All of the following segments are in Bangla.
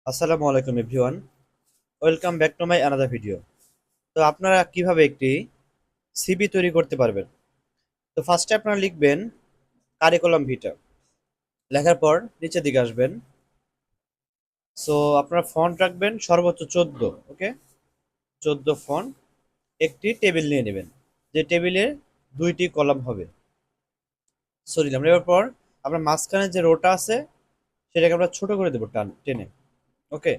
আসসালামু আলাইকুম everyone, welcome back to my another video. তো আপনারা কিভাবে একটি সিভি তৈরি করতে পারবেন? তো ফার্স্টে আপনারা লিখবেন কারিকুলাম ভিটা। লেখার পর নিচের দিকে আসবেন। সো আপনারা ফন্ট রাখবেন সর্বোচ্চ 14। ওকে, 14 ফন্ট। একটি টেবিল নিয়ে নেবেন, যে টেবিলে দুইটি কলাম হবে। সরি, আমরা এবার পর আমরা মাঝখানে যে রোটা আছে সেটাকে আমরা ছোট করে দেবো টেনে। ওকে,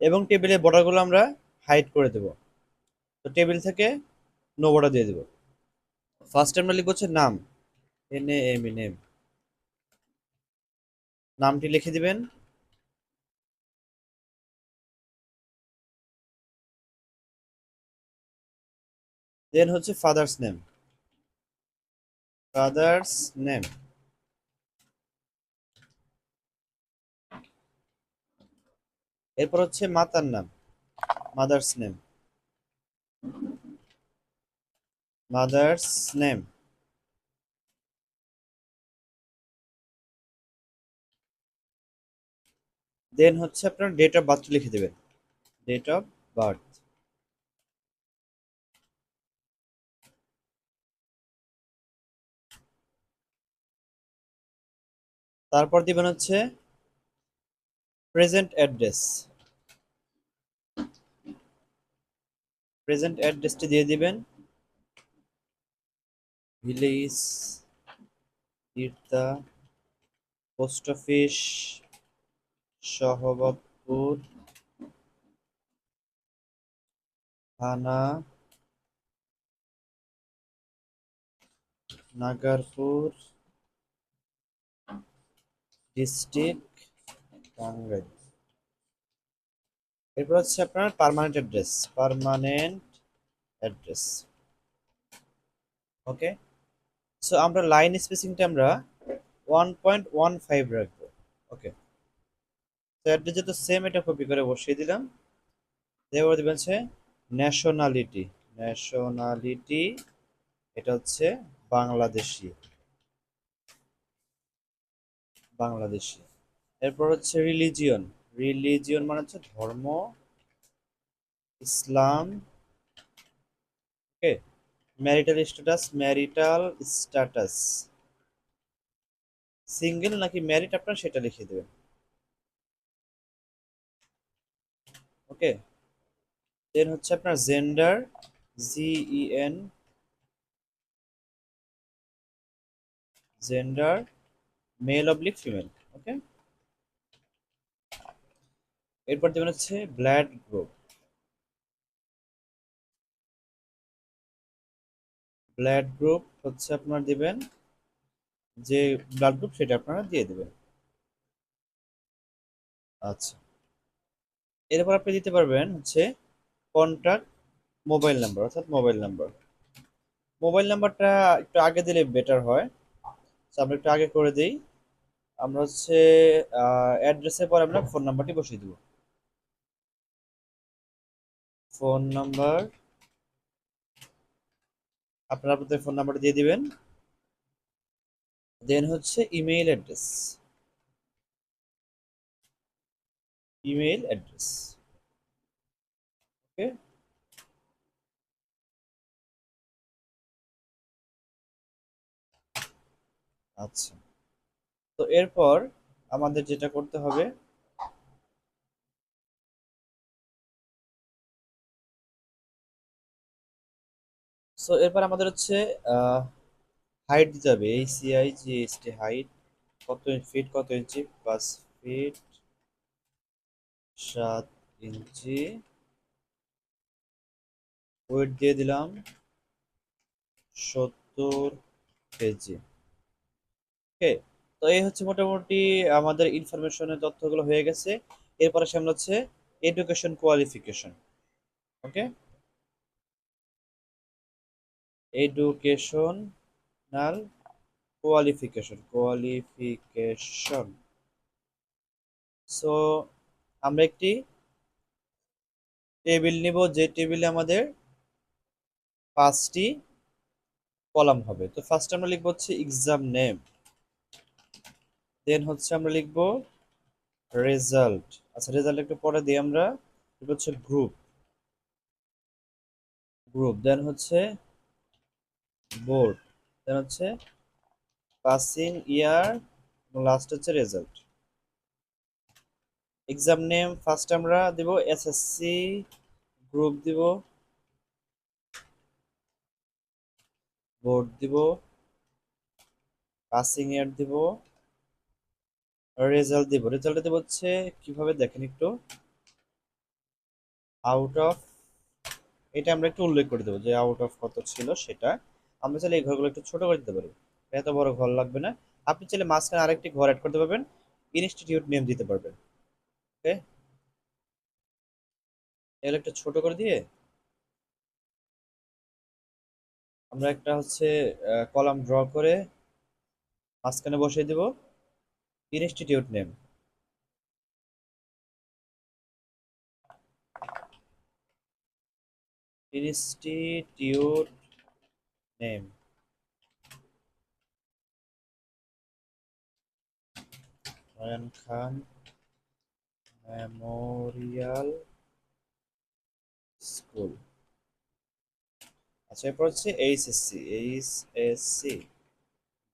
এবং টেবিলের বর্ডারগুলো আমরা হাইড করে দেবো। তো টেবিল থেকে নো বর্ডার দিয়ে দেবো। ফার্স্ট আমরা লিখবো হচ্ছে নাম, নেম। নামটি লিখে দিবেন। দেন হচ্ছে ফাদার্স নেম, ফাদার্স নেম। এরপর হচ্ছে মাতার নাম, মাদার্স নেম, মাদার্স নেম। দেন হচ্ছে আপনার ডেট অফ বার্থ লিখে দেবেন, ডেট অফ বার্থ। তারপর দিবেন হচ্ছে প্রেজেন্ট অ্যাড্রেস, প্রেজেন্ট অ্যাড্রেসটি দিয়ে দিবেন। ভিলেজ, তির্তা, পোস্ট অফিস, সহবতপুর, থানা নাগারপুর, ডিস্ট্রিক্ট টাঙ্গাইল। এরপর হচ্ছে আপনার পার্মানেন্ট অ্যাড্রেস, পার্মানেন্ট অ্যাড্রেস। ওকে, সো আমরা লাইন স্পেসিংটা আমরা 1.15 রাখবো। ওকে, তো অ্যাড্রেস যেহেতু সেম, এটা কপি করে বসিয়ে দিলাম। এবার দিবেন হচ্ছে ন্যাশনালিটি, ন্যাশনালিটি এটা হচ্ছে বাংলাদেশি, বাংলাদেশি। এরপর হচ্ছে রিলিজিয়ন, রিলিজিয়ন মানে হচ্ছে ধর্ম, ইসলাম। Okay, marital status, marital status single নাকি ম্যারিড আপনার সেটা লিখে দেবেন। ওকে, দেন হচ্ছে আপনার gender, GEN, gender male oblique female. Okay, এরপর দেবেন হচ্ছে ব্লাড গ্রুপ, ব্লাড গ্রুপ হচ্ছে আপনার দিবেন যে ব্লাড গ্রুপ সেটা আপনারা দিয়ে দেবেন। আচ্ছা, এরপর আপনি দিতে পারবেন হচ্ছে কন্ট্যাক্ট মোবাইল নাম্বার, অর্থাৎ মোবাইল নাম্বার। মোবাইল নাম্বারটা একটু আগে দিলে বেটার হয়। তো আমরা একটু আগে করে দিই। আমরা হচ্ছে অ্যাড্রেসের পর আমরা ফোন নাম্বারটি বসিয়ে দেবো। ফোন নাম্বার, আপনারা আপনাদের ফোন নাম্বারটা দিয়ে দিবেন। দেন হচ্ছে ইমেইল অ্যাড্রেস, ইমেইল অ্যাড্রেস। ওকে, আচ্ছা। তো এরপর আমাদের যেটা করতে হবে, সো এরপর আমাদের হচ্ছে হাইট দিতে হবে, এই সিআই জিএসটি হাইট কত ফিট, কত ইঞ্চি, 5 ফিট 7 ইঞ্চি। ওয়েট দিয়ে দিলাম 70 কেজি। ওকে, তো এই হচ্ছে মোটামুটি আমাদের ইনফরমেশনের তথ্যগুলো হয়ে গেছে। এরপরে সামনে হচ্ছে এডুকেশন কোয়ালিফিকেশন। ওকে, এডুকেশনাল কোয়ালিফিকেশন, কোয়ালিফিকেশন। সো আমরা একটি টেবিল নিব, যে টেবিলে আমাদের 5টি কলাম হবে। তো ফার্স্ট আমরা লিখবো হচ্ছে এক্সাম নেম, দেন হচ্ছে আমরা লিখবো রেজাল্ট। আচ্ছা, রেজাল্ট একটু পরে দিই আমরা। এটা হচ্ছে গ্রুপ, দেন হচ্ছে বোর্ড, দেন হচ্ছে পাসিং ইয়ার, এবং লাস্ট হচ্ছে রেজাল্ট। এক্সাম নেম ফার্স্ট আমরা দিব এসএসসি, গ্রুপ দিব, বোর্ড দিব, পাসিং ইয়ার দিব, রেজাল্ট দিব। রেজাল্ট দিব হচ্ছে কিভাবে দেখেন একটু, আউট অফ, এটা আমরা একটু উল্লেখ করে দেবো যে আউট অফ কত ছিল সেটা। আমরা চাইলে এই ঘরগুলো একটু ছোট করে দিতে পারি, এত বড় ঘর লাগবে না। আপনি চাইলে মাঝখানে আরেকটি ঘর অ্যাড করতে পারবেন, ইনস্টিটিউট নেম দিতে পারবেন। ওকে, এগুলো একটু ছোট করে দিয়ে আমরা একটা হচ্ছে কলাম ড্র করে মাঝখানে বসিয়ে দিব ইনস্টিটিউট নেম। ইনস্টিটিউট নেম, নয়ন খান মেমোরিয়াল স্কুল। আচ্ছা, এরপর হচ্ছে HSC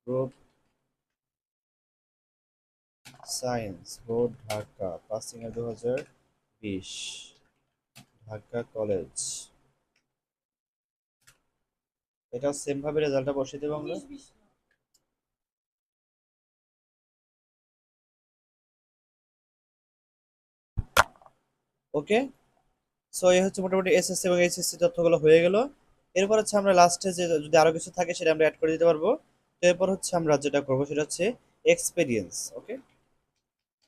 group science, board Dhaka, passing এর 2020, ঢাকা কলেজ। এটা সেম ভাবে রেজাল্টটা বসিয়ে দেবো আমরা। ওকে, সো এই হচ্ছে মোটামুটি এসএসসি এবং এইচএসসি তথ্যগুলো হয়ে গেল। এরপর হচ্ছে আমরা লাস্টে যে যদি আরো কিছু থাকে সেটা আমরা অ্যাড করে দিতে পারবো। তো এরপর হচ্ছে আমরা যেটা করবো সেটা হচ্ছে এক্সপেরিয়েন্স। ওকে,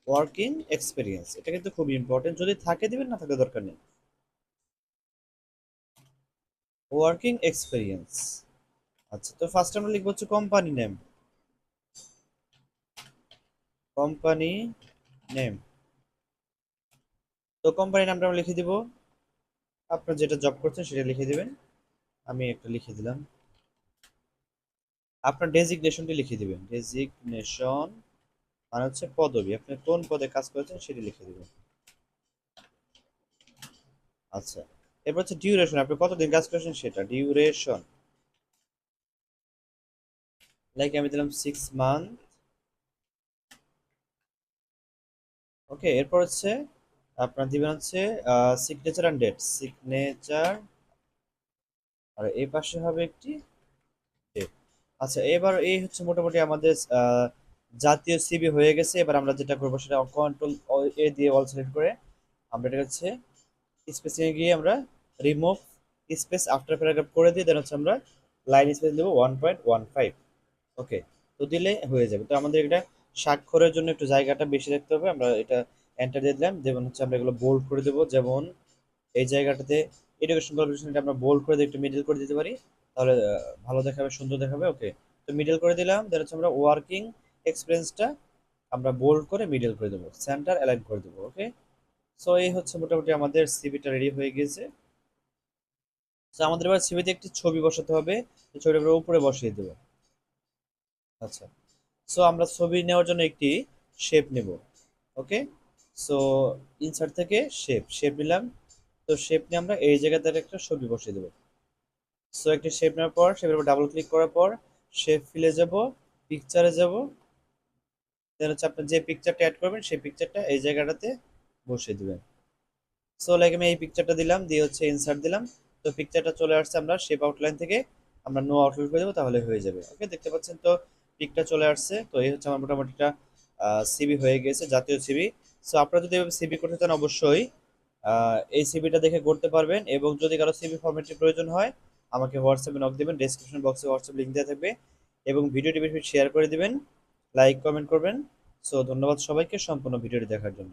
ওয়ার্কিং এক্সপেরিয়েন্স, এটা কিন্তু খুব ইম্পর্টেন্ট, যদি থাকে দিবেন, না থাকলে দরকার নেই। Working experience. আচ্ছা, তো ফার্স্ট আমরা লিখবো হচ্ছে কোম্পানি নেম, কোম্পানি নেম। তো কোম্পানি নামটা আমরা লিখে দিব, আপনার যেটা জব করছেন সেটা লিখে দিবেন। আমি একটা লিখে দিলাম। আপনার ডেজিগনেশনটি লিখে দিবেন, ডেজিগনেশন মানে হচ্ছে পদবি, আপনি কোন পদে কাজ করেছেন সেটি লিখে দিবেন। আচ্ছা, এরপর হচ্ছে ডিউরেশন, আপনি কতদিন কাজ করেছেন সেটা, ডিউরেশন। লাইক আমি দিলাম 6 মান্থ। ওকে, এরপর হচ্ছে আপনার দিবেন হচ্ছে সিগনেচার অ্যান্ড ডেট, সিগনেচার, আর এই পাশে হবে একটি ডেট। আচ্ছা, এবার এই হচ্ছে মোটামুটি আমাদের জাতীয় সিভি হয়ে গেছে। এবার আমরা যেটা করবো সেটা কন্ট্রোল এ দিয়ে অল সিলেক্ট করে আমরা এটা হচ্ছে স্পেসিং গিয়ে আমরা রিমুভ স্পেস আফটার প্যারাগ্রাফ করে দিয়ে দেন হচ্ছে আমরা লাইন স্পেস দেবো 1.15। ওকে, তো দিলে হয়ে যাবে। তো আমাদের এটা স্বাক্ষরের জন্য একটু জায়গাটা বেশি রাখতে হবে, আমরা এটা এন্টার দিয়ে দিলাম। যেমন হচ্ছে আমরা এগুলো বোল্ড করে দেবো, যেমন এই জায়গাটাতে এডুকেশন কোয়ালিফিকেশনটা আমরা বোল্ড করে দিয়ে একটু মিডল করে দিতে পারি, তাহলে ভালো দেখাবে, সুন্দর দেখাবে। ওকে, তো মিডল করে দিলাম। দেন হচ্ছে আমরা ওয়ার্কিং এক্সপিরিয়েন্সটা আমরা বোল্ড করে মিডল করে দেবো, সেন্টার অ্যালাইন করে দেবো। ওকে, সো এই হচ্ছে মোটামুটি আমাদের সিভিটা রেডি হয়ে গেছে। তো আমাদের এবার সিভিতে একটি ছবি বসাতে হবে, ছবিটা আমরা উপরে বসিয়ে দেবো। আচ্ছা, সো আমরা ছবি নেওয়ার জন্য একটি শেপ নেব। ওকে, সো ইনসার্ট থেকে শেপ নিলাম। তো শেপ নিয়ে আমরা এই জায়গাতে একটা ছবি বসিয়ে দেবো। সো একটি শেপ নেওয়ার পর শেপের উপর ডাবল ক্লিক করার পর শেপ ফিলে যাব, পিকচারে যাব। দেন হচ্ছে আপনি যে পিকচারটা অ্যাড করবেন সেই পিকচারটা এই জায়গাটাতে বসিয়ে দিবেন। সো লাইক আমি এই পিকচারটা দিলাম, দিয়ে হচ্ছে ইনসার্ট দিলাম। তো পিকচারটা চলে আসছে, আমরা শেপ আউটলাইন থেকে আমরা নো আউটলাইন করে দেবো, তাহলে হয়ে যাবে। ওকে, দেখতে পাচ্ছেন তো পিকটা চলে আসছে। তো এই হচ্ছে আমার মোটামুটি একটা সিবি হয়ে গেছে, জাতীয় সিবি। সো আপনারা যদি সিবি করতে চান অবশ্যই এই সিবিটা দেখে করতে পারবেন, এবং যদি কারো সিবি ফরম্যাটের প্রয়োজন হয় আমাকে হোয়াটসঅ্যাপে নক দিবেন, ডেসক্রিপশন বক্সে হোয়াটসঅ্যাপ লিঙ্ক দেওয়া থাকবে। এবং ভিডিওটি বেশি শেয়ার করে দিবেন, লাইক কমেন্ট করবেন। সো ধন্যবাদ সবাইকে সম্পূর্ণ ভিডিওটি দেখার জন্য।